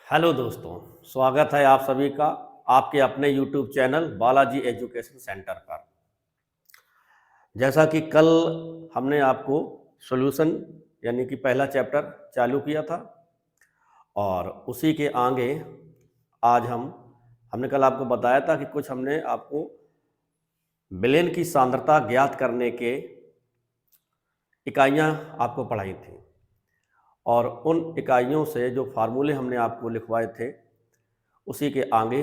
Hello दोस्तों, स्वागत है आप सभी का आपके अपने YouTube channel Balaji education centre पर। जैसा कि कल हमने आपको सॉल्यूशन यानी कि पहला चैप्टर चालू किया था और उसी के आगे आज हमने कल आपको बताया था कि कुछ हमने आपको विलेन की सांद्रता ज्ञात करने के इकाइयाँ आपको पढ़ाई थी और उन इकाइयों से जो फार्मूले हमने आपको लिखवाए थे उसी के आगे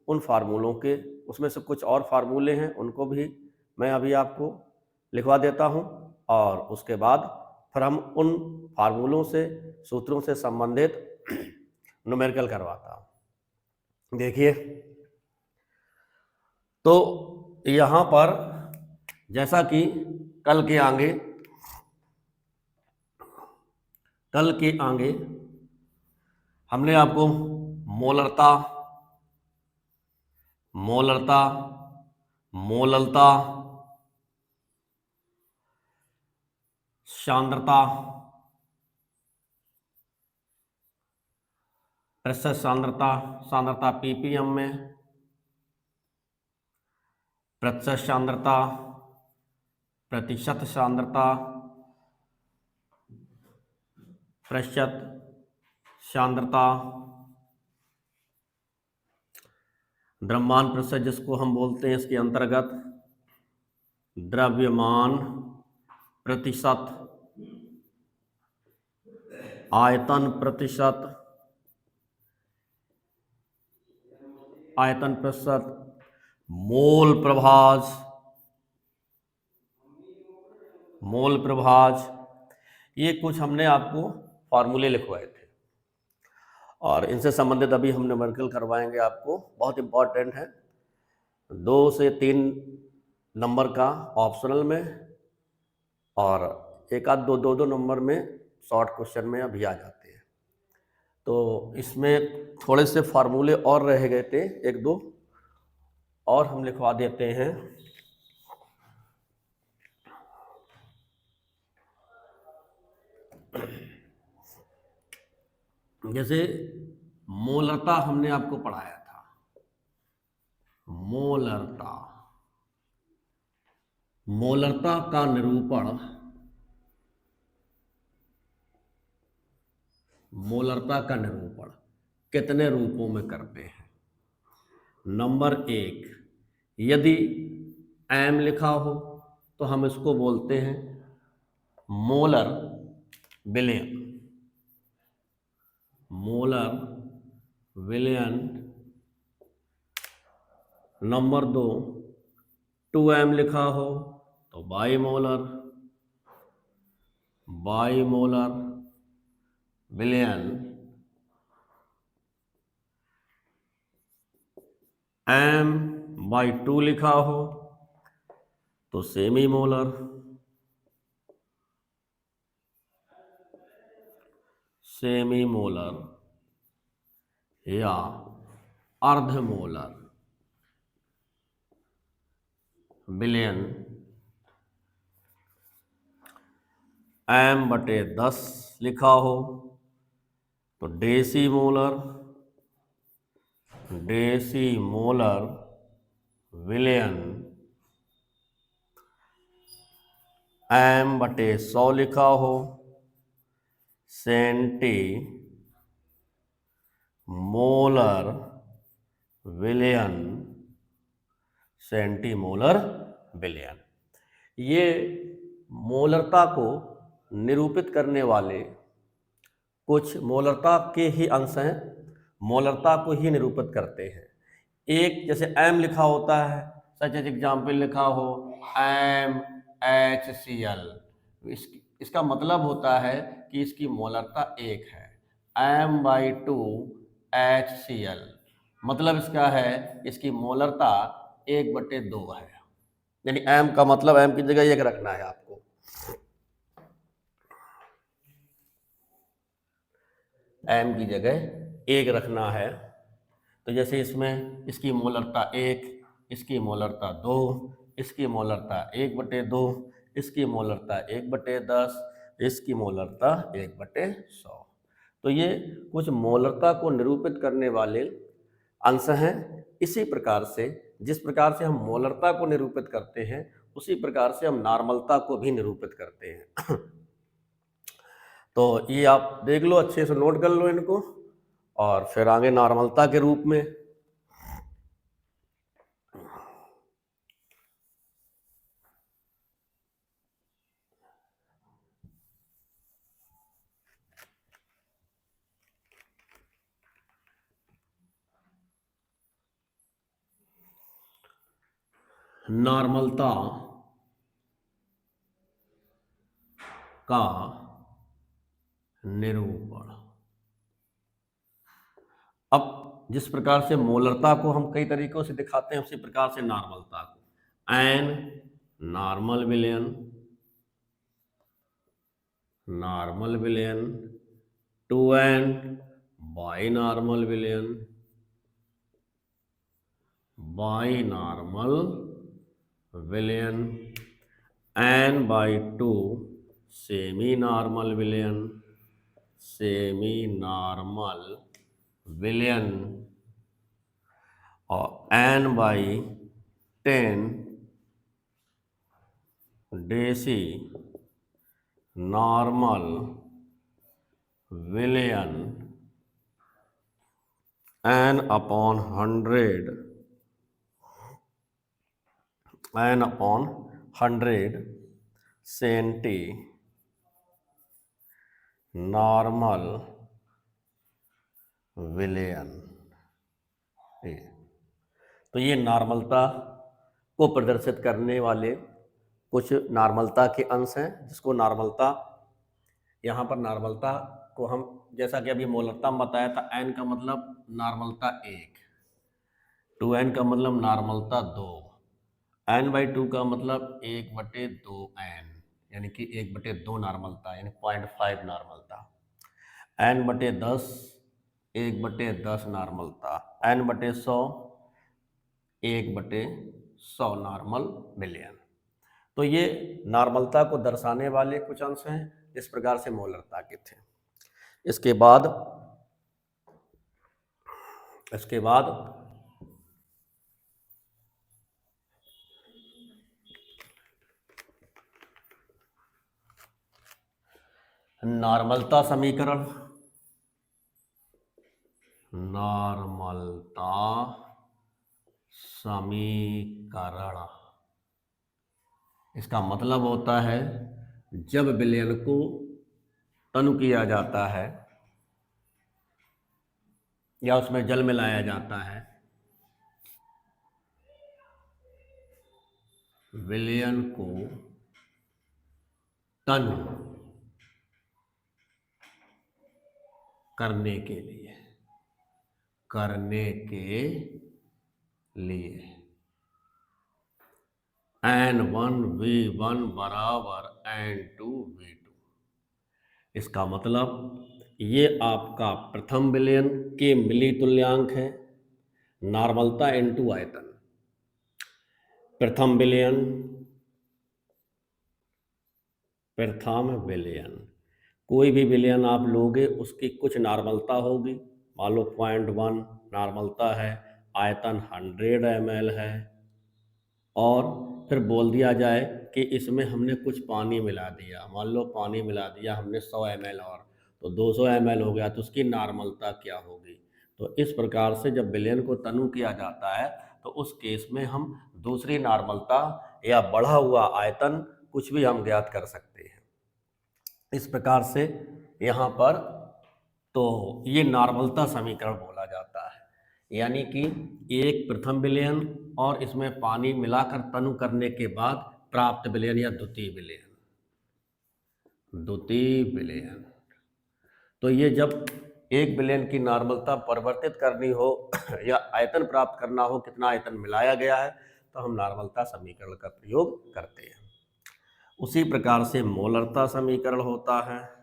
उन फार्मूलों के उसमें से कुछ और फार्मूले हैं, उनको भी मैं अभी आपको लिखवा देता हूं और उसके बाद फिर हम उन फार्मूलों से सूत्रों से संबंधित न्यूमेरिकल करवाता हूं। देखिए, तो यहाँ पर जैसा कि कल के आगे हमने आपको मोलरता, मोललता, सांद्रता, प्रतिशत सांद्रता पीपीएम में, प्रतिशत सांद्रता, प्रतिशत सांद्रता, प्रतिशत सांद्रता, द्रव्यमान प्रतिशत जिसको हम बोलते हैं, इसके अंतर्गत द्रव्यमान प्रतिशत, आयतन प्रतिशत, मोल प्रभाज, ये कुछ हमने आपको फार्मूले लिखवाए थे और इनसे संबंधित अभी हम न्यूमेरिकल करवाएंगे आपको। बहुत इंपॉर्टेंट है, 2 से 3 नंबर का ऑप्शनल में और एक आध दो नंबर में शॉर्ट क्वेश्चन में अभी आ जाते हैं। तो इसमें थोड़े से फार्मूले और रह गए थे, एक दो और हम लिखवा देते हैं। जैसे मोलरता हमने आपको पढ़ाया था, मोलरता का निरूपण कितने रूपों में करते हैं। नंबर 1, यदि एम लिखा हो तो हम इसको बोलते हैं मोलर विलयन। नंबर 2, 2m लिखा हो तो बाईमोलर विलयन। m/2 लिखा हो तो सेमी मोलर या अर्धमोलर विलयन। m/10 लिखा हो तो डेसीमोलर विलयन। m/100 लिखा हो सेंटीमोलर विलयन। ये मोलरता को निरूपित करने वाले कुछ मोलरता के ही अंश हैं, मोलरता को ही निरूपित करते हैं। एक जैसे m लिखा होता है, सच एग्जाम्पल लिखा हो MHCl, इसका मतलब होता है कि इसकी मोलरता 1 है। m/2 HCl मतलब इसका है इसकी मोलरता 1/2 है, यानी m का मतलब m की जगह 1 रखना है आपको। m की जगह 1 रखना है। तो जैसे इसमें इसकी मोलरता 1, इसकी मोलरता 2, इसकी मोलरता 1/2, इसकी मोलरता 1/10, इसकी मोलरता 1/100। तो ये कुछ मोलरता को निरूपित करने वाले अंश हैं। इसी प्रकार से जिस प्रकार से हम मोलरता को निरूपित करते हैं उसी प्रकार से हम नॉर्मलता को भी निरूपित करते हैं। तो ये आप देख लो, अच्छे से नोट कर लो इनको, और फिर आगे नॉर्मलता के रूप में नॉर्मलता का निरूपण। अब जिस प्रकार से मोलरता को हम कई तरीकों से दिखाते हैं उसी प्रकार से नॉर्मलता को एन नॉर्मल विलयन 2n बाई नॉर्मल विलयन n बाई 2 सेमी नॉर्मल विलयन और n बाई 10 डेसी नॉर्मल विलयन n अपॉन 100 सेंटी नॉर्मल विलयन। तो ये नॉर्मलता को प्रदर्शित करने वाले कुछ नॉर्मलता के अंश हैं, जिसको नॉर्मलता, यहाँ पर नॉर्मलता को हम, जैसा कि अभी मोलरता में बताया था, n का मतलब नॉर्मलता 1, 2n का मतलब नॉर्मलता 2, n बाई 2 का मतलब 1/2n, यानी कि 1/2 नॉर्मलता, यानी 0.5 नॉर्मलता, n/10 1/10 नॉर्मलता, n/100 1/100 नॉर्मल विलयन। तो ये नॉर्मलता को दर्शाने वाले कुछ अंश हैं, इस प्रकार से मोलरता के थे। इसके बाद नॉर्मलता समीकरण, इसका मतलब होता है जब विलयन को तनु किया जाता है या उसमें जल मिलाया जाता है, विलयन को तनु करने के लिए N1V1 बराबर N2V2। इसका मतलब ये आपका प्रथम विलयन के मिली तुल्यांक है, नॉर्मलता N2 आयतन। प्रथम विलयन कोई भी विलयन आप लोगे उसकी कुछ नॉर्मलता होगी, मान लो 0.1 नॉर्मलता है, आयतन 100 ml है, और फिर बोल दिया जाए कि इसमें हमने कुछ पानी मिला दिया, मान लो पानी मिला दिया हमने 100 ml, और तो 200 ml हो गया, तो उसकी नॉर्मलता क्या होगी। तो इस प्रकार से जब विलयन को तनु किया जाता है तो उस केस में हम दूसरी नॉर्मलता या बढ़ा हुआ आयतन कुछ भी हम ज्ञात कर सकते हैं। इस प्रकार से यहाँ पर तो ये नॉर्मलता समीकरण बोला जाता है, यानी कि एक प्रथम विलयन और इसमें पानी मिलाकर तनु करने के बाद प्राप्त विलयन या द्वितीय विलयन। तो ये जब एक विलयन की नॉर्मलता परिवर्तित करनी हो या आयतन प्राप्त करना हो, कितना आयतन मिलाया गया है, तो हम नॉर्मलता समीकरण का प्रयोग करते हैं। उसी प्रकार से मोलरता समीकरण होता है,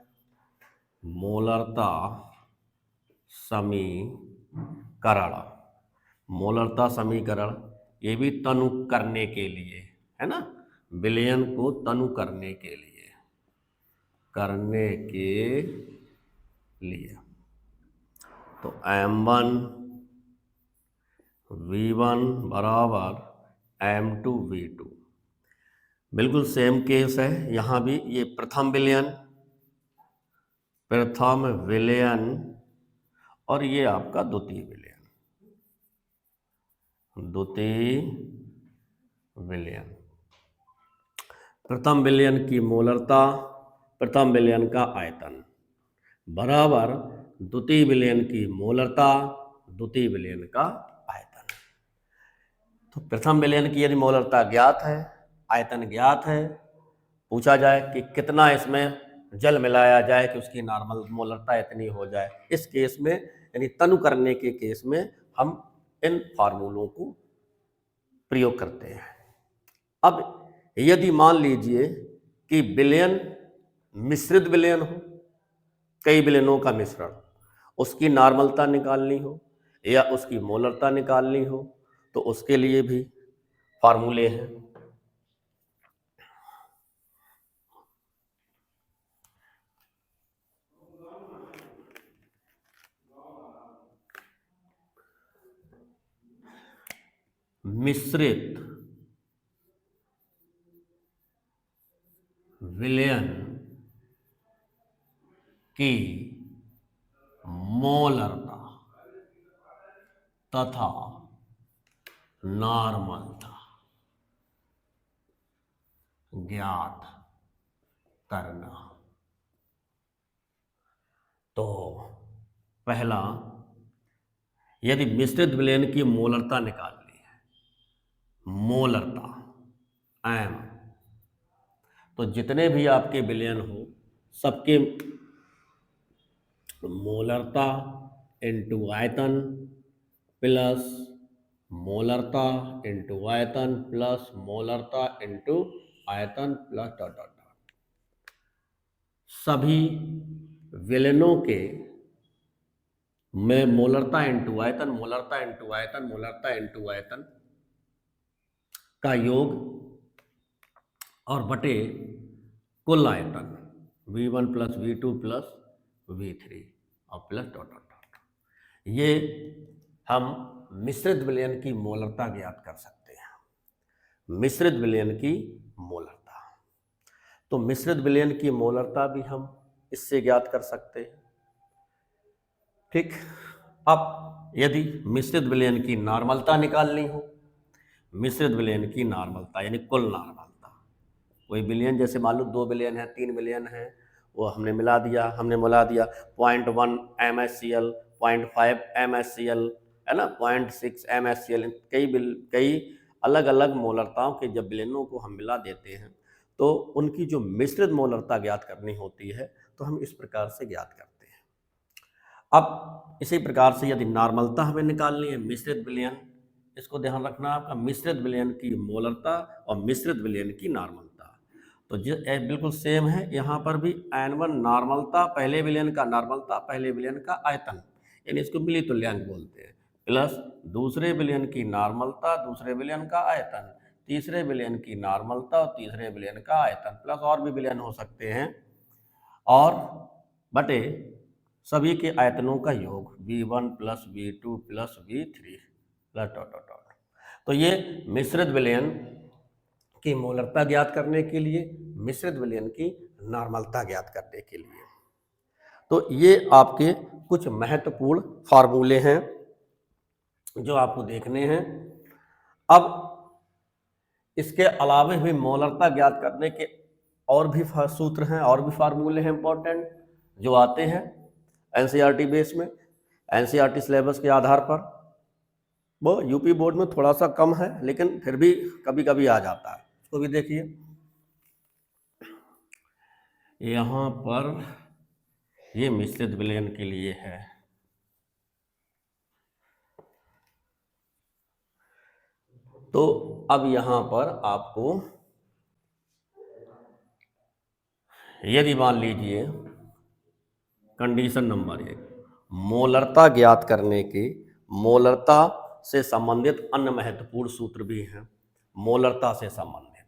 मोलरता समीकरण ये भी तनु करने के लिए है ना, विलयन को तनु करने के लिए तो M1 V1 बराबर M2 V2। बिल्कुल सेम केस है यहाँ भी, ये प्रथम विलयन और ये आपका द्वितीय विलयन। प्रथम विलयन की मोलरता, प्रथम विलयन का आयतन बराबर द्वितीय विलयन की मोलरता, द्वितीय विलयन का आयतन। तो प्रथम विलयन की यदि मोलरता ज्ञात है, आयतन ज्ञात है, पूछा जाए कि कितना इसमें जल मिलाया जाए कि उसकी नॉर्मल मोलरता इतनी हो जाए, इस केस में यानी तनु करने के केस में हम इन फार्मूलों को प्रयोग करते हैं। अब यदि मान लीजिए कि विलयन मिश्रित विलयन हो, कई विलयनों का मिश्रण, उसकी नॉर्मलता निकालनी हो या उसकी मोलरता निकालनी हो, तो उसके लिए भी फार्मूले हैं। मिश्रित विलयन की मोलरता तथा नॉर्मलता ज्ञात करना। तो पहला, यदि मिश्रित विलयन की मोलरता निकालनी है, मोलरता M, तो जितने भी आपके विलयन हो सबके मोलरता इंटू आयतन प्लस मोलरता इंटू आयतन प्लस मोलरता इंटू आयतन प्लस डॉट डॉट डॉट, सभी विलयनों के में मोलरता इंटू आयतन, मोलरता इंटू आयतन, मोलरता इंटू आयतन का योग और बटे कुल आयतन V1 plus V2 plus V3 और प्लस डॉट डॉट डॉट, ये हम मिश्रित विलयन की मोलरता ज्ञात कर सकते हैं। मिश्रित विलयन की मोलरता, तो मिश्रित विलयन की मोलरता भी हम इससे ज्ञात कर सकते हैं। ठीक, अब यदि मिश्रित विलयन की नॉर्मलता निकालनी हो, मिश्रित विलयन की नॉर्मलता यानी कुल नॉर्मलता, कोई विलयन जैसे मान लो 2 विलयन है, 3 विलयन है, वो हमने मिला दिया 0.1 MSCl, 0.5 MSCl, है ना, 0.6 MSCl, कई अलग अलग मोलरताओं के जब विलयनों को हम मिला देते हैं तो उनकी जो मिश्रित मोलरता ज्ञात करनी होती है तो हम इस प्रकार से ज्ञात करते हैं। अब इसी प्रकार से यदि नॉर्मलता हमें निकालनी है, मिश्रित विलयन, इसको ध्यान रखना आपका, मिश्रित विलयन की मोलरता और मिश्रित विलयन की नॉर्मलता, तो बिल्कुल सेम है यहाँ पर भी। N1 नॉर्मलता, पहले विलयन का नॉर्मलता, पहले विलयन का आयतन, यानी इसको मिली तुल्यांक बोलते हैं, प्लस दूसरे विलयन की नॉर्मलता, दूसरे विलयन का आयतन, तीसरे विलयन की नॉर्मलता और तीसरे विलयन का आयतन, प्लस और भी विलयन हो सकते हैं, और बटे सभी के आयतनों का योग V1 plus V2 plus V3 plus dot dot dot. तो ये मिश्रित विलयन की मोलरता ज्ञात करने के लिए, मिश्रित विलयन की नॉर्मलता ज्ञात करने के लिए। तो ये आपके कुछ महत्वपूर्ण फार्मूले हैं जो आपको देखने हैं। अब इसके अलावे भी मोलरता ज्ञात करने के और भी सूत्र हैं, और भी फार्मूले हैं इंपॉर्टेंट जो आते हैं एनसीईआरटी बेस में, एनसीईआरटी सिलेबस के आधार पर। वो यूपी बोर्ड में थोड़ा सा कम है लेकिन फिर भी कभी कभी आ जाता है, उसको भी देखिए। यहाँ पर ये मिश्रित विलयन के लिए है, तो अब यहाँ पर आपको यदि मान लीजिए कंडीशन नंबर 1, मोलरता ज्ञात करने के मोलरता से संबंधित अन्य महत्वपूर्ण सूत्र भी हैं। मोलरता से संबंधित,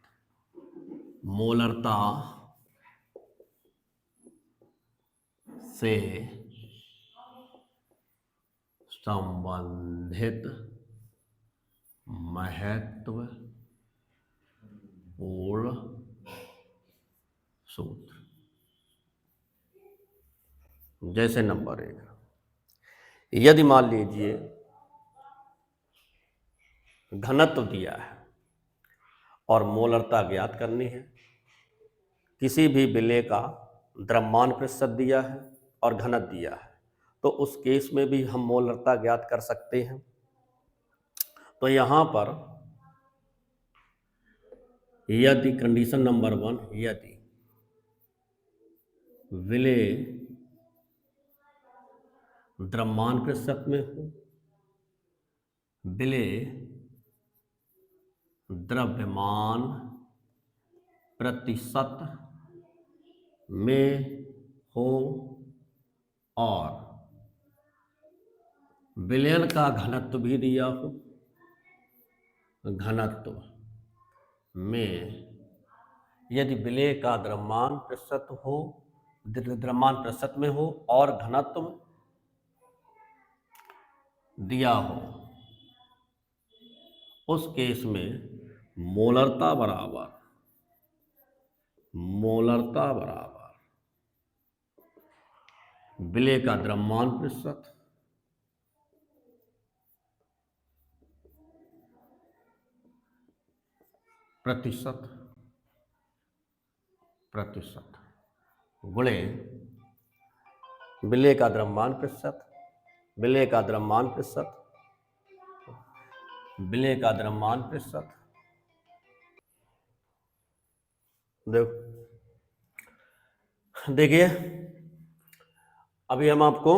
मोलरता से संबंधित महत्वपूर्ण सूत्र। जैसे नंबर 1, यदि मान लीजिए घनत्व दिया है और मोलरता ज्ञात करनी है, किसी भी विलेय का द्रव्यमान प्रतिशत दिया है और घनत्व दिया है, तो उस केस में भी हम मोलरता ज्ञात कर सकते हैं। तो यहाँ पर यदि कंडीशन नंबर 1, यदि विलेय द्रव्यमान प्रतिशत में हो, विलेय द्रव्यमान प्रतिशत में हो और विलयन का घनत्व भी दिया हो, घनत्व में यदि विलेय का द्रव्यमान प्रतिशत हो, द्रव्यमान प्रतिशत में हो और घनत्व दिया हो, उस केस में मोलरता बराबर विलेय का द्रव्यमान प्रतिशत गुणे विलेय का द्रव्यमान प्रतिशत, विलेय का द्रव्यमान प्रतिशत। देखिए अभी हम आपको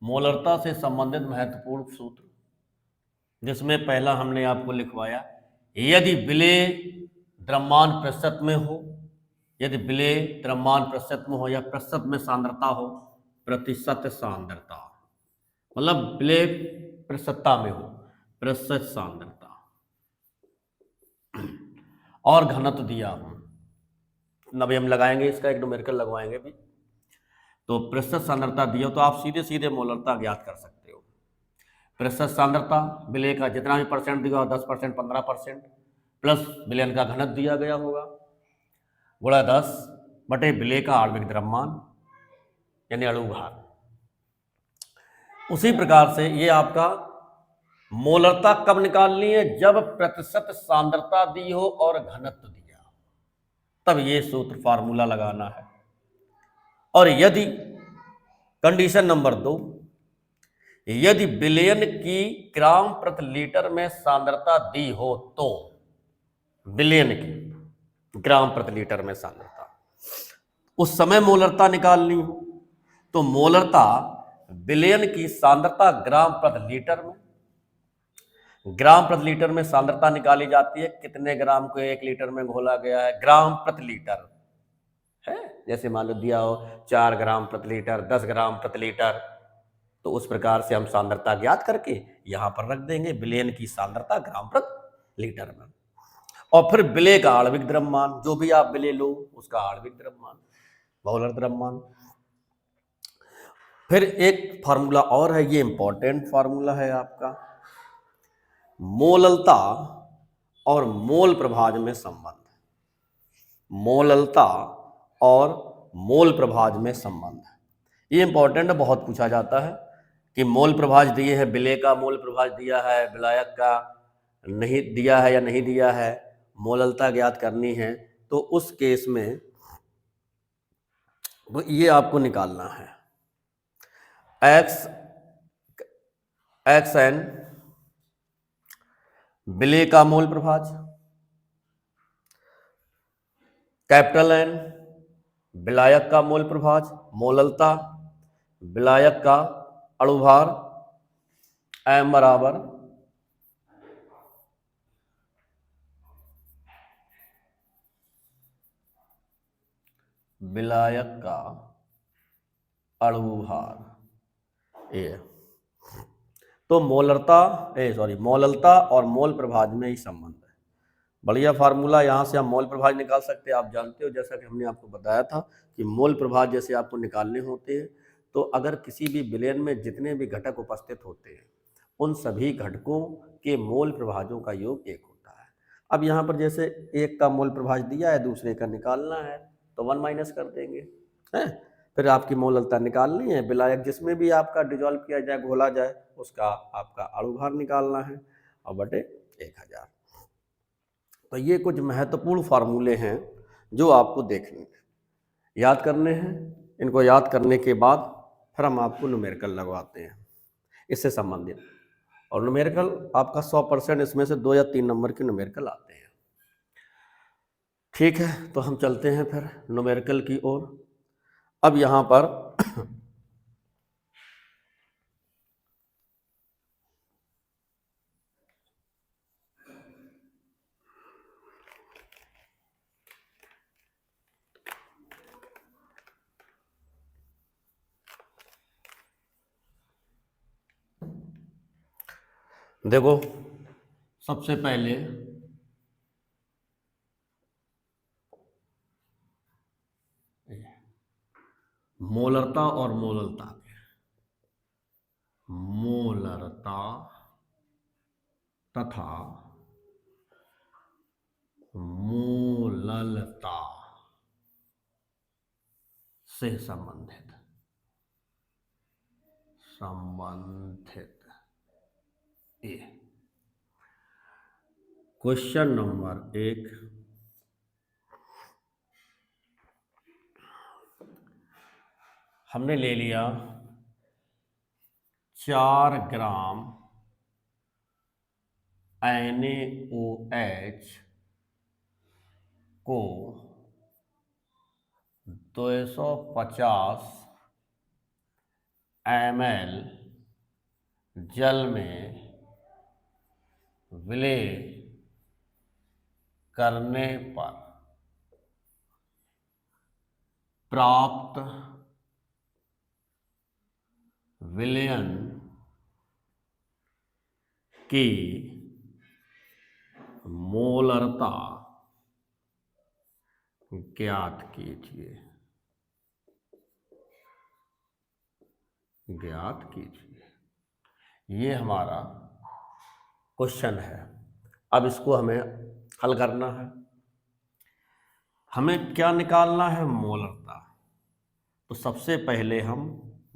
मोलरता से संबंधित महत्वपूर्ण सूत्र, जिसमें पहला हमने आपको लिखवाया, यदि विलेय द्रव्यमान प्रतिशत में हो, यदि विलेय द्रव्यमान प्रतिशत में हो या प्रतिशत में सांद्रता हो, प्रतिशत सांद्रता मतलब विलेय प्रतिशतता में हो, प्रतिशत सांद्रता और घनत्व दिया हो। अभी हम लगाएंगे इसका एक न्यूमेरिकल लगवाएंगे भी। तो प्रतिशत सांद्रता दिया तो आप सीधे सीधे मोलरता ज्ञात कर सकते हो। प्रतिशत सांद्रता विलेय का जितना भी परसेंट दिया हो, 10%, 15%, प्लस विलयन का घनत्व दिया गया होगा, गुणा 10 बटे विलेय का आणविक द्रव्यमान यानी अणु भार। उसी प्रकार से ये आपका मोलरता कब निकालनी है, जब प्रतिशत सांद्रता दी हो और घनत्व दिया हो, तब ये सूत्र फार्मूला लगाना है। और यदि कंडीशन नंबर 2, यदि विलयन की ग्राम प्रति लीटर में सांद्रता दी हो, तो विलयन की ग्राम प्रति लीटर में सांद्रता, उस समय मोलरता निकालनी हो, तो मोलरता विलयन की सांद्रता ग्राम प्रति लीटर में, ग्राम प्रति लीटर में सांद्रता निकाली जाती है। कितने ग्राम को 1 लीटर में घोला गया है, ग्राम प्रति लीटर है। जैसे मान लो दिया हो 4 ग्राम प्रति लीटर, 10 ग्राम प्रति लीटर, तो उस प्रकार से हम सांद्रता ज्ञात करके यहां पर रख देंगे विलयन की सांद्रता ग्राम प्रति लीटर में। और फिर विलेय का आणविक द्रव्यमान, जो भी आप विलेय लो उसका आणविक द्रव्यमान, मोलर द्रव्यमान। फिर एक फार्मूला और है, ये इंपॉर्टेंट फार्मूला है आपका, मोललता और मोल प्रभाज में संबंध। मोललता और मोल प्रभाज में संबंध, ये इंपॉर्टेंट है, बहुत पूछा जाता है कि मोल प्रभाज दिए हैं, विलेय का मोल प्रभाज दिया है, विलायक का नहीं दिया है या नहीं दिया है, मोललता ज्ञात करनी है, तो उस केस में ये आपको निकालना है। एक्स एन विलेय का मोल प्रभाज, कैपिटल एन विलायक का मोल प्रभाज, मोललता विलायक का अणुभार, एम बराबर विलायक का अणुभार। ये तो मोललता और मोल प्रभाज में ही संबंध है। बढ़िया फार्मूला, यहाँ से हम मोल प्रभाज निकाल सकते हैं। आप जानते हो, जैसा कि हमने आपको बताया था कि मोल प्रभाज जैसे आपको निकालने होते हैं तो अगर किसी भी विलयन में जितने भी घटक उपस्थित होते हैं उन सभी घटकों के मोल प्रभाजों का योग 1 होता है। अब यहाँ पर जैसे एक का मोल प्रभाज दिया है, दूसरे का निकालना है, तो 1 माइनस कर देंगे, है। फिर आपकी मोललता निकालनी है, विलायक जिसमें भी आपका डिजॉल्व किया जाए, घोला जाए, उसका आपका अणुभार निकालना है और बटे 1000। तो ये कुछ महत्वपूर्ण फार्मूले हैं जो आपको देखने हैं, याद करने हैं। इनको याद करने के बाद फिर हम आपको न्यूमेरिकल लगवाते हैं इससे संबंधित, और न्यूमेरिकल आपका 100% इसमें से 2 या 3 नंबर के न्यूमेरिकल आते हैं। ठीक है, तो हम चलते हैं फिर न्यूमेरिकल की ओर। अब यहाँ पर देखो, सबसे पहले मोलरता और मोललता, मोलरता तथा मोललता से संबंधित ए क्वेश्चन नंबर 1, हमने ले लिया 4 ग्राम NaOH को 250 ml जल में विलय करने पर प्राप्त विलयन की मोलरता ज्ञात कीजिए, ज्ञात कीजिए। ये हमारा क्वेश्चन है। अब इसको हमें हल करना है। हमें क्या निकालना है? मोलरता। तो सबसे पहले हम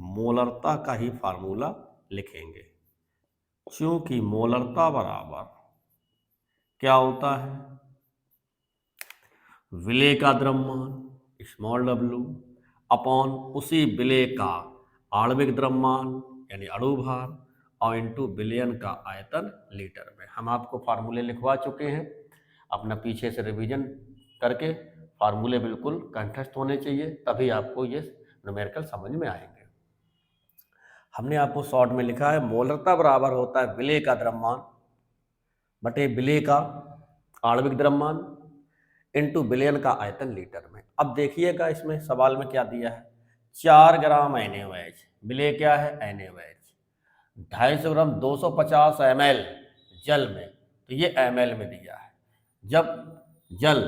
मोलरता का ही फार्मूला लिखेंगे, क्योंकि मोलरता बराबर क्या होता है? विलय का द्रव्यमान स्मॉल w अपॉन उसी विलय का आणविक द्रव्यमान यानी अणुभार और इनटू विलयन का आयतन लीटर में। हम आपको फार्मूले लिखवा चुके हैं, अपना पीछे से रिवीजन करके फार्मूले बिल्कुल कंठस्थ होने चाहिए, तभी आपको ये न्यूमेरिकल समझ में आएंगे। हमने आपको शॉर्ट में लिखा है मोलरता बराबर होता है विलय का द्रव्यमान बटे विलय का आणविक द्रव्यमान इनटू विलयन का आयतन लीटर में। अब देखिएगा इसमें सवाल में क्या दिया है, 4 ग्राम NaOH, विलय क्या है? NaOH, 250 ग्राम 250 ml जल में, तो ये ml में दिया है। जब जल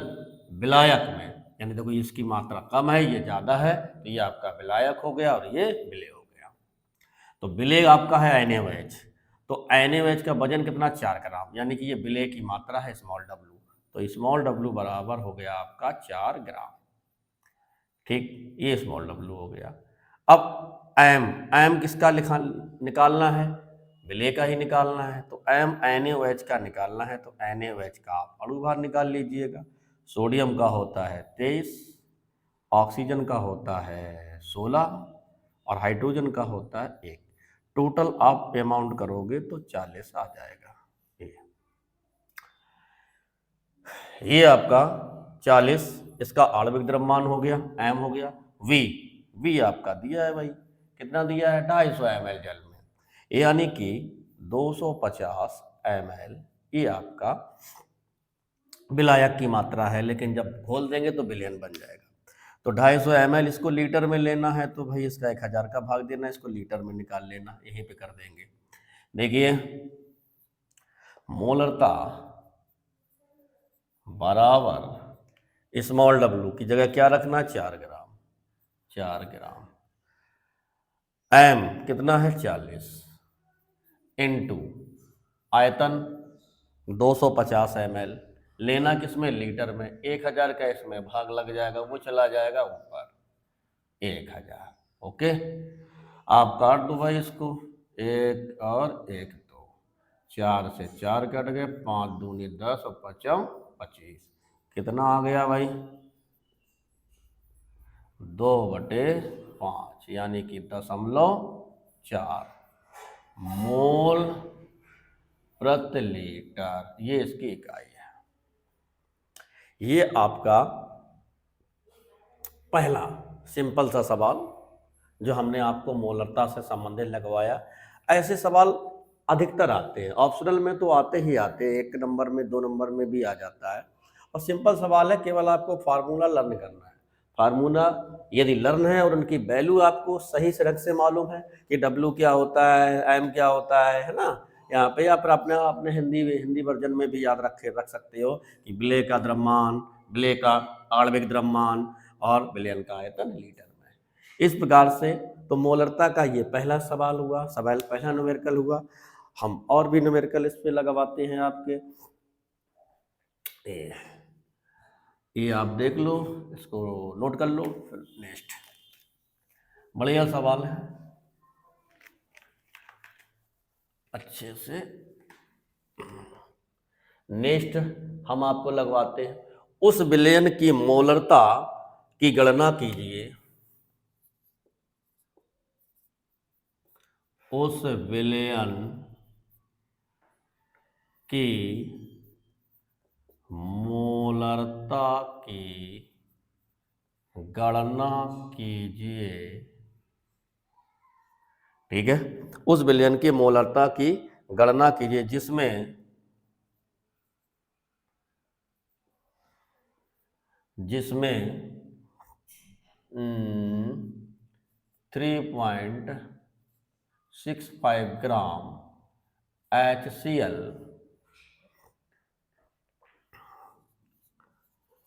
विलायक में, यानी देखो इसकी मात्रा कम है, ये ज़्यादा है, तो ये आपका विलायक हो गया और ये विलय हो गया। तो विलय आपका है NaOH, तो NaOH का वजन कितना? 4 ग्राम, यानी कि ये विलय की मात्रा है स्मॉल w, तो स्मॉल w बराबर हो गया आपका 4 ग्राम। ठीक, ये स्मॉल w हो गया। अब m किसका निकालना है? विलय का ही निकालना है, तो m NaOH का निकालना है, तो NaOH का आप अणुभार निकाल लीजिएगा। सोडियम का होता है 23, ऑक्सीजन का होता है 16 और हाइड्रोजन का होता है 1। टोटल आप अमाउंट करोगे तो 40 आ जाएगा। ये आपका 40 इसका आणविक द्रव्यमान हो गया, m हो गया। v आपका दिया है भाई, कितना दिया है? 250 ml जल में, यानी कि 250 ml ये आपका विलायक की मात्रा है, लेकिन जब घोल देंगे तो विलयन बन जाएगा। तो 250 ml इसको लीटर में लेना है, तो भाई इसका 1000 का भाग देना, इसको लीटर में निकाल लेना, यहीं पे कर देंगे। देखिए मोलरता बराबर स्मॉल w की जगह क्या रखना? 4 ग्राम, 4 ग्राम एम कितना है 40 इनटू आयतन 250 ml, लेना किसमें लीटर में, 1000 का इसमें भाग लग जाएगा, वो चला जाएगा ऊपर 1000। ओके, आप काट दो भाई इसको, 1 और 1 2, 4 से 4 कट गए, 5 दूनी 10 और 5 25, कितना आ गया भाई 2/5 यानी कि 0.4 मोल प्रति लीटर, ये इसकी इकाई है। ये आपका पहला सिंपल सा सवाल जो हमने आपको मोलरता से संबंधित लगवाया। ऐसे सवाल अधिकतर आते हैं, ऑप्शनल में तो आते ही आते हैं, 1 नंबर में 2 नंबर में भी आ जाता है, और सिंपल सवाल है, केवल आपको फार्मूला लर्न करना है। फार्मूला यदि लर्न है और उनकी वैल्यू आपको सही से रंग से मालूम है कि W क्या होता है, M क्या होता है ना, यहाँ पे, या फिर अपने हिंदी वर्जन में भी याद रख सकते हो कि विलेय का द्रव्यमान, विलेय का आणविक द्रव्यमान और विलयन का आयतन लीटर में। इस प्रकार से तो मोलरता का ये पहला सवाल हुआ, पहला न्यूमेरिकल हुआ। हम और भी न्यूमेरिकल इस पे लगवाते हैं आपके, ये आप देख लो, इसको नोट कर लो। फिर नेक्स्ट बढ़िया सवाल है, अच्छे से। नेक्स्ट हम आपको लगवाते हैं, उस विलयन की मोलरता की गणना कीजिए, उस विलयन की मोलरता की गणना कीजिए। ठीक है, उस विलयन की मोलरता की गणना कीजिए जिसमें 3.65 ग्राम HCl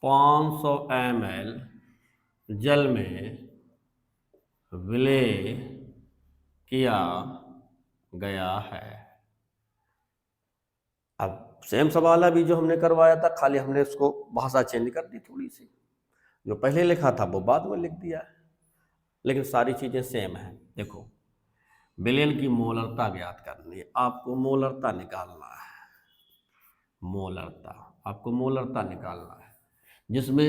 500 ml जल में विलय किया गया है। अब सेम सवाल है अभी जो हमने करवाया था, खाली हमने उसको भाषा चेंज कर दी थोड़ी सी, जो पहले लिखा था वो बाद में लिख दिया है, लेकिन सारी चीजें सेम है। देखो, विलयन की मोलरता ज्ञात करनी है आपको, मोलरता निकालना है, मोलरता आपको मोलरता निकालना है जिसमें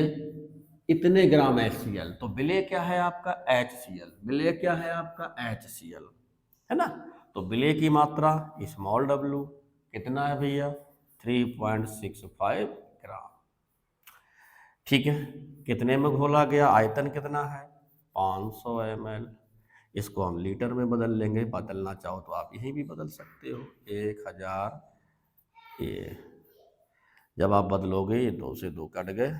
इतने ग्राम HCl, तो विलय क्या है आपका HCl, विलय क्या है आपका HCl, है ना। तो विलय की मात्रा स्मॉल w कितना है भैया 3.65 ग्राम। ठीक है, कितने में घोला गया, आयतन कितना है 500 ml, इसको हम लीटर में बदल लेंगे, बदलना चाहो तो आप यही भी बदल सकते हो, 1000, ये जब आप बदलोगे ये 2 से 2 कट गए,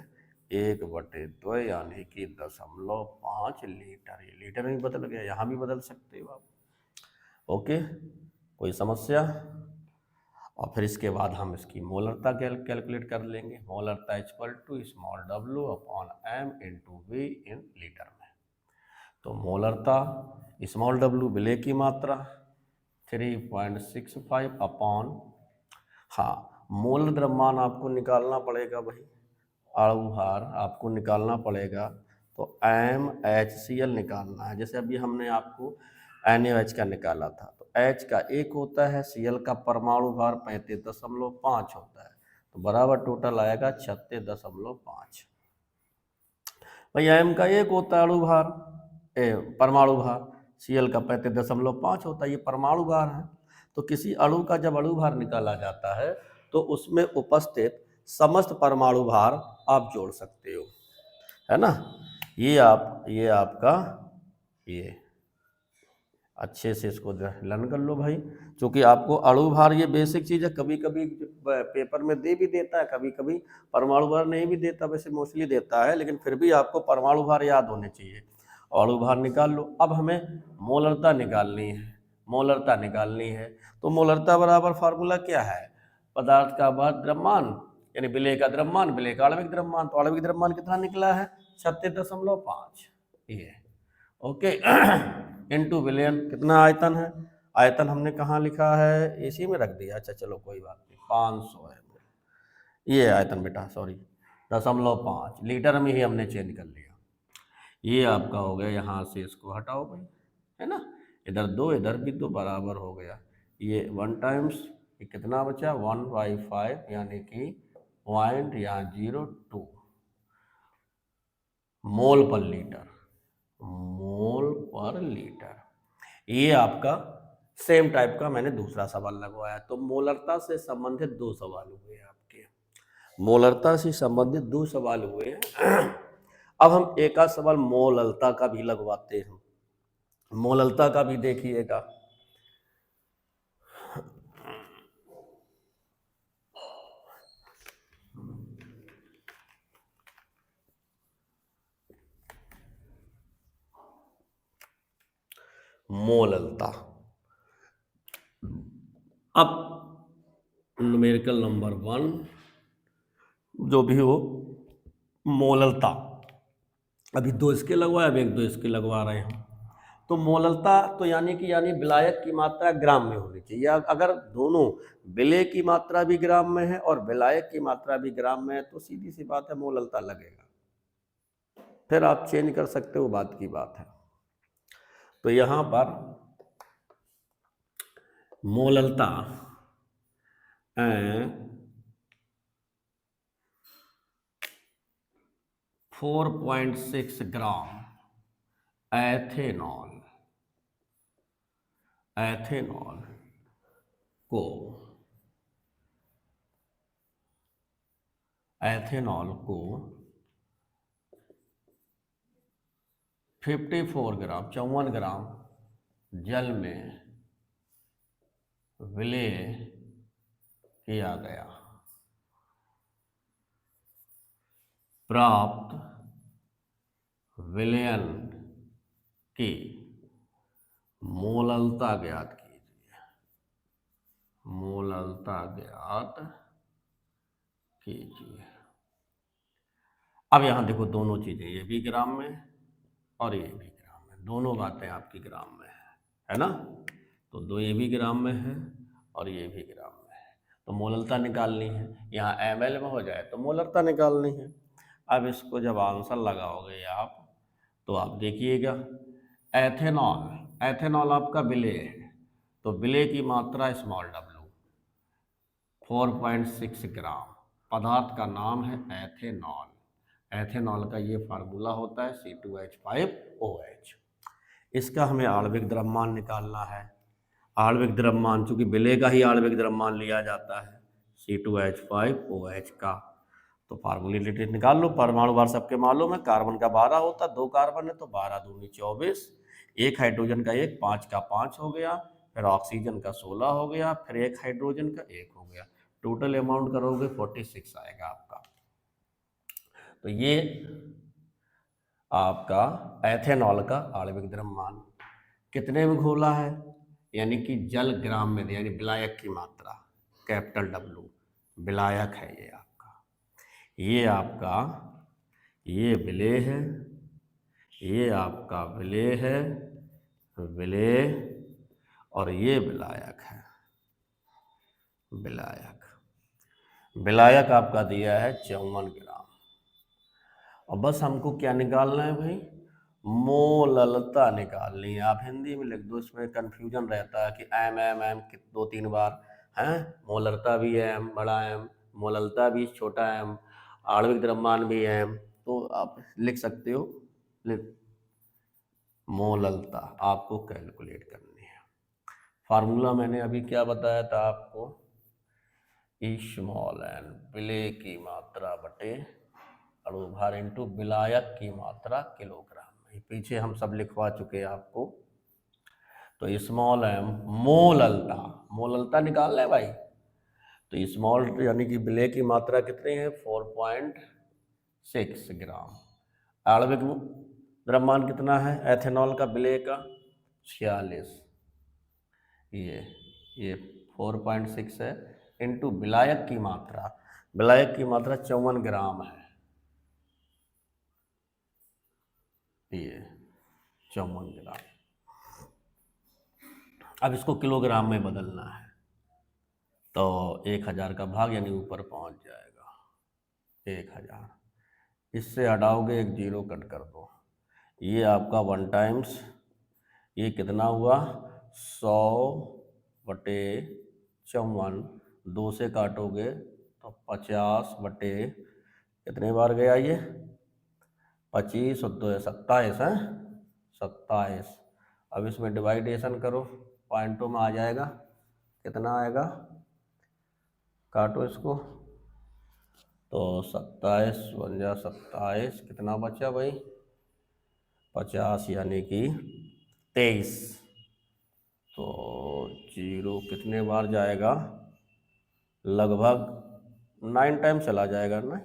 1/2 यानी कि 0.5 लीटर, ये लीटर में बदल गया, यहाँ भी बदल सकते हो आप। ओके, कोई समस्या। और फिर इसके बाद हम इसकी मोलरता कैलकुलेट कर लेंगे, मोलरता equal to small w upon m into v in litre में। तो मोलरता स्मॉल w विलय की मात्रा 3.65 अपॉन, हाँ मोल द्रव्यमान आपको निकालना पड़ेगा भाई, अणु भार आपको निकालना पड़ेगा, तो MHCl निकालना है। जैसे अभी हमने आपको NaOH का निकाला था, तो H का 1 होता है, Cl का परमाणु भार 35.5 होता है, तो बराबर टोटल आएगा 36.5। भाई M का 1 होता है अणु भार, परमाणु भार, Cl का 35.5 होता है, ये परमाणु भार है। तो किसी अणु का जब अणु भार निकाला जाता है तो उसमें उपस्थित समस्त परमाणु भार आप जोड़ सकते हो, है ना। ये आपका ये अच्छे से इसको लर्न कर लो भाई, क्योंकि आपको अणु भार ये बेसिक चीज़ है, कभी कभी पेपर में दे भी देता है, कभी कभी परमाणु भार नहीं भी देता, वैसे मोस्टली देता है, लेकिन फिर भी आपको परमाणु भार याद होने चाहिए। अणु भार निकाल लो। अब हमें मोलरता निकालनी है, मोलरता निकालनी है, तो मोलरता बराबर फार्मूला क्या है, पदार्थ का भार द्रव्यमान, यानी विलय का द्रव्यमान, विलय का आणविक द्रव्यमान, तो आणविक द्रव्यमान कितना निकला है 36.5, ये ओके। इनटू विलियन कितना आयतन है, आयतन हमने कहाँ लिखा है, इसी में रख दिया। अच्छा चलो कोई बात नहीं, 500 है ये आयतन बेटा, सॉरी 0.5 लीटर में ही हमने चेंज कर लिया। ये आपका हो गया, यहाँ से इसको हटाओ भाई, है ना, इधर 2 इधर भी 2 बराबर हो गया। ये 1 टाइम्स ये कितना बचा 1/5 यानी कि पॉइंट या 0.2 मोल पर लीटर, मोल पर लीटर। ये आपका सेम टाइप का मैंने दूसरा सवाल लगवाया। तो मोलरता से संबंधित 2 सवाल हुए आपके, मोलरता से संबंधित 2 सवाल हुए हैं। अब हम एक आध सवाल मोललता का भी लगवाते हैं। मोललता का भी देखिएगा। मोललता, अब न्यूमेरिकल नंबर 1 जो भी हो, मोललता, अभी 2 इसके लगवाए, अब 1 2 इसके लगवा रहे हैं। तो मोललता तो यानी विलायक की मात्रा ग्राम में होनी चाहिए। अगर दोनों विलेय की मात्रा भी ग्राम में है और विलायक की मात्रा भी ग्राम में है तो सीधी सी बात है मोललता लगेगा, फिर आप चेंज कर सकते हो, बात की बात है। तो यहां पर मोललता 4.6 ग्राम एथेनॉल, एथेनॉल को, एथेनॉल को 54 ग्राम 54 ग्राम जल में विलेय किया गया, प्राप्त विलयन की मोललता ज्ञात कीजिए, मोललता ज्ञात कीजिए। अब यहां देखो दोनों चीजें, ये भी ग्राम में और ये भी ग्राम में, दोनों बातें आपकी ग्राम में है ना। तो दो ये भी ग्राम में है और ये भी ग्राम में है, तो मोललता निकालनी है। यहाँ ml में हो जाए तो मोलरता निकालनी है। अब इसको जब आंसर लगाओगे आप तो आप देखिएगा, एथेनॉल, एथेनॉल आपका विलेय है, तो विलेय की मात्रा स्मॉल w 4.6 ग्राम, पदार्थ का नाम है एथेनॉल। एथेनॉल का ये फार्मूला होता है C2H5OH। इसका हमें आणविक द्रव्यमान निकालना है। आणविक द्रव्यमान, चूंकि विलेय का ही आणविक द्रव्यमान लिया जाता है C2H5OH का, तो फार्मूले रिलेटेड निकाल लो। परमाणु भार सबके मालूम है, कार्बन का 12 होता, 2 कार्बन है तो 12 दूनी 24, एक हाइड्रोजन का 1, 5 का 5 हो गया, फिर ऑक्सीजन का 16 हो गया, फिर एक हाइड्रोजन का 1 हो गया, टोटल अमाउंट करोगे 46 आएगा आपका। तो ये आपका एथेनॉल का आणविक द्रव्यमान कितने में घोला है, यानी कि जल ग्राम में, यानी विलायक की मात्रा कैपिटल W, विलायक है ये आपका, ये आपका ये विलेय है, ये आपका विलेय है, विलेय, और ये विलायक है, विलायक, विलायक आपका दिया है 54 ग्राम। और बस हमको क्या निकालना है भाई, मोललता निकालनी है। आप हिंदी में लिख दो, इसमें कंफ्यूजन रहता है कि एम 2-3 बार हैं, मोलरता भी है एम बड़ा एम, मोललता भी छोटा एम, आणविक द्रव्यमान भी है एम, तो आप लिख सकते हो मोललता आपको कैलकुलेट करनी है। फार्मूला मैंने अभी क्या बताया था आपको, स्मॉल एन विलेय की मात्रा बटे अणुभार इंटू विलायक की मात्रा किलोग्राम में, पीछे हम सब लिखवा चुके हैं आपको। तो स्मॉल एम मोललता, मोललता निकाल ले भाई, तो स्मॉल यानी कि विलेय की मात्रा कितनी है 4.6 ग्राम, आणविक द्रव्यमान कितना है एथेनॉल का विलेय का 46, ये 4.6 है, इंटू विलायक की मात्रा, विलायक की मात्रा 54 ग्राम है, ये ग्राम। अब इसको किलोग्राम में बदलना है, तो 1000 का भाग यानी ऊपर पहुंच जाएगा 1000। इससे हटाओगे, एक जीरो कट कर दो, ये आपका 1 टाइम्स, ये कितना हुआ 100/54, 2 से काटोगे तो 50/, कितने बार गया ये 25 और 2 27 है 27। अब इसमें डिवाइडेशन करो, पॉइंटों में आ जाएगा, कितना आएगा, काटो इसको, तो 27 × 27, कितना बचा भाई 50 यानी कि 23। तो जीरो कितने बार जाएगा, लगभग 9 टाइम चला जाएगा ना,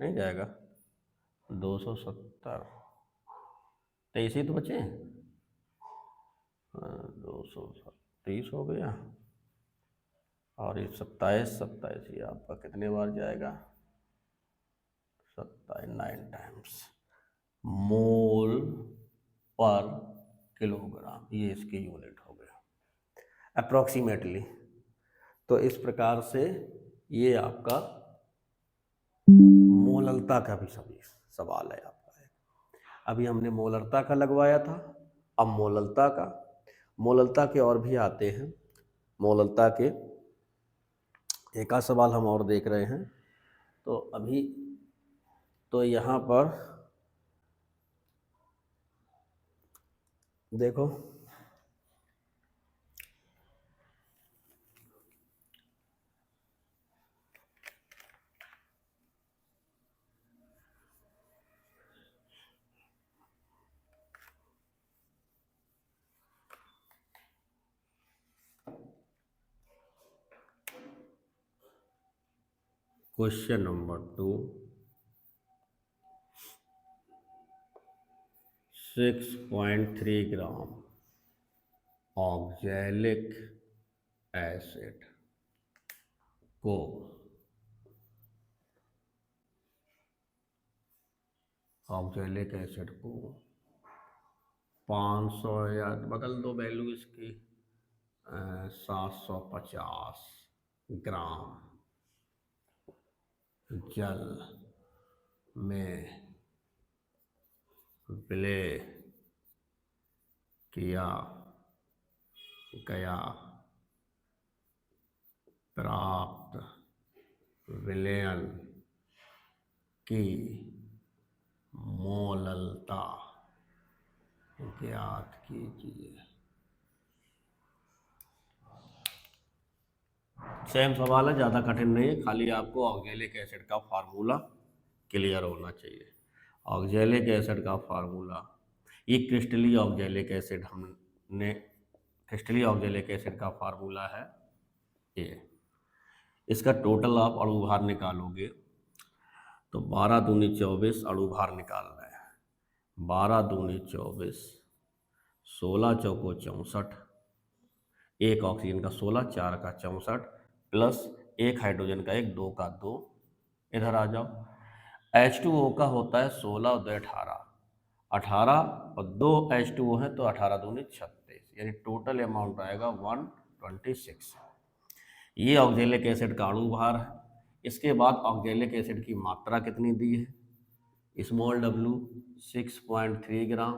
नहीं जाएगा 270, 23 ही तो बचे, 230 हो गया, और ये 27 ये आपका कितने बार जाएगा 9 टाइम्स, मोल पर किलोग्राम, ये इसकी यूनिट हो गया अप्रोक्सीमेटली। तो इस प्रकार से ये आपका मोलरता का भी सवाल है आपका। अभी हमने मोलरता का लगवाया था, अब मोलरता के और भी आते हैं। मोलरता के एक आध सवाल हम और देख रहे हैं। तो अभी तो यहाँ पर देखो, क्वेश्चन नंबर 2, 6.3 ग्राम ऑक्जेलिक एसिड को 500, या बदल दो वैल्यू इसकी, 750 ग्राम जल में विलय किया गया, प्राप्त विलयन की मोलरता ज्ञात कीजिए। सेम सवाल है, ज़्यादा कठिन नहीं है, खाली आपको ऑक्जेलिक एसिड का फार्मूला क्लियर होना चाहिए। ऑक्जेलिक एसिड का फार्मूला, ये क्रिस्टली ऑक्जेलिक एसिड, हमने क्रिस्टली ऑक्जेलिक एसिड का फार्मूला है ये। इसका टोटल आप अणु भार निकालोगे तो 12 दूनी 24 अणु भार निकालना है। 12 दूनी 24, 16 चौको 64, एक ऑक्सीजन का 16, 4 का 64, प्लस एक हाइड्रोजन का 1, 2 का 2, इधर आ जाओ। H2O का होता है 16 और 2 18, 18 और 2 H2O है तो 18 दूनी 36, यानी टोटल अमाउंट आएगा 126। ये ऑक्जेलिक एसिड का अणु भार है। इसके बाद ऑक्जेलिक एसिड की मात्रा कितनी दी है, स्मॉल w 6.3 ग्राम,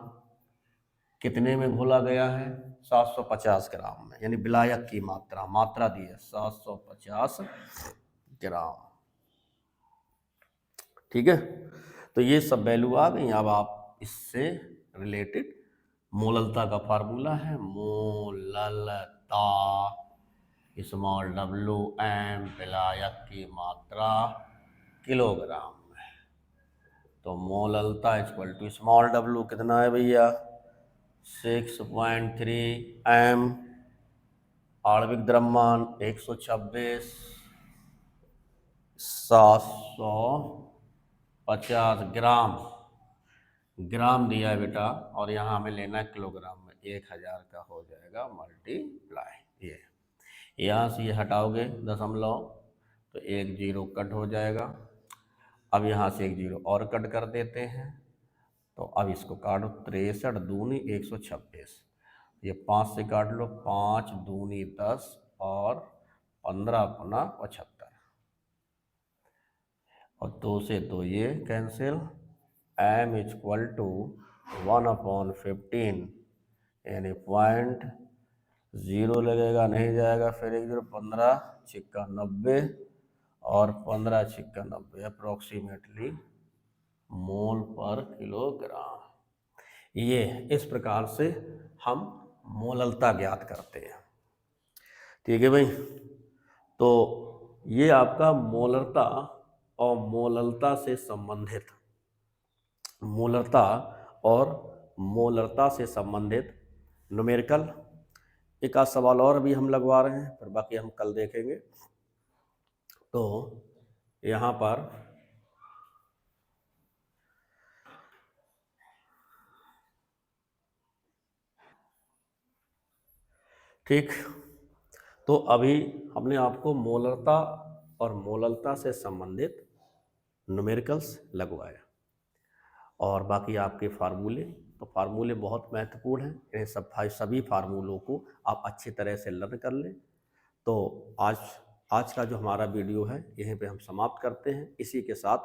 कितने में घोला गया है 750 ग्राम में, यानी विलायक की मात्रा दी है 750 ग्राम। ठीक है, तो ये सब वैल्यू आ गई। अब आप इससे रिलेटेड मोलरता का फार्मूला है, मोलरता स्मॉल w m विलायक की मात्रा किलोग्राम में। तो मोलरता इक्वल टू स्मॉल w कितना है भैया 6.3 m, आणविक द्रव्यमान 126, 750 ग्राम दिया है बेटा, और यहाँ हमें लेना है किलोग्राम में, 1000 का हो जाएगा मल्टीप्लाई। ये यहाँ से ये हटाओगे दशमलव तो एक जीरो कट हो जाएगा। अब यहाँ से एक जीरो और कट कर देते हैं तो अब इसको काटो, 63 दूनी 126, ये 5 से काट लो, 5 दूनी 10 और 15 अपना 75, और 2 से 2 ये कैंसिल, m इक्वल टू 1/15 यानी 0.0 लगेगा, नहीं जाएगा, फिर 1 0 15 छिक्का 90 और 15 छिक्का 90 अप्रोक्सीमेटली मोल पर किलोग्राम। ये इस प्रकार से हम मोललता ज्ञात करते हैं। ठीक है भाई, तो ये आपका मोलरता और मोललता से संबंधित, मोलरता और मोलरता से संबंधित न्यूमेरिकल एक आध सवाल और भी हम लगवा रहे हैं, फिर बाकी हम कल देखेंगे। तो यहाँ पर ठीक, तो अभी हमने आपको मोलरता और मोललता से संबंधित न्यूमेरिकल्स लगवाए, और बाकी आपके फार्मूले, तो फार्मूले बहुत महत्वपूर्ण हैं, इन्हें सभी फार्मूलों को आप अच्छी तरह से लर्न कर लें। तो आज का जो हमारा वीडियो है यहीं पे हम समाप्त करते हैं। इसी के साथ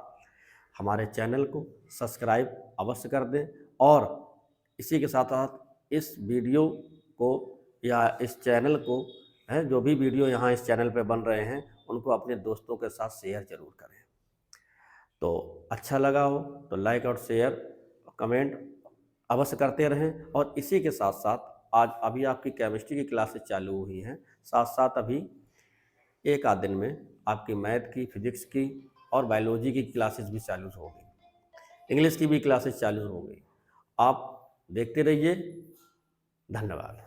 हमारे चैनल को सब्सक्राइब अवश्य कर दें, और इसी के साथ साथ इस वीडियो को या इस चैनल को जो भी वीडियो यहाँ इस चैनल पे बन रहे हैं उनको अपने दोस्तों के साथ शेयर जरूर करें। तो अच्छा लगा हो तो लाइक और शेयर कमेंट अवश्य करते रहें, और इसी के साथ साथ आज अभी आपकी केमिस्ट्री की क्लासेस चालू हुई हैं, साथ साथ अभी एक आध दिन में आपकी मैथ की, फिजिक्स की और बायोलॉजी की क्लासेस भी चालू हो गई, इंग्लिश की भी क्लासेस चालू हो गई। आप देखते रहिए। धन्यवाद।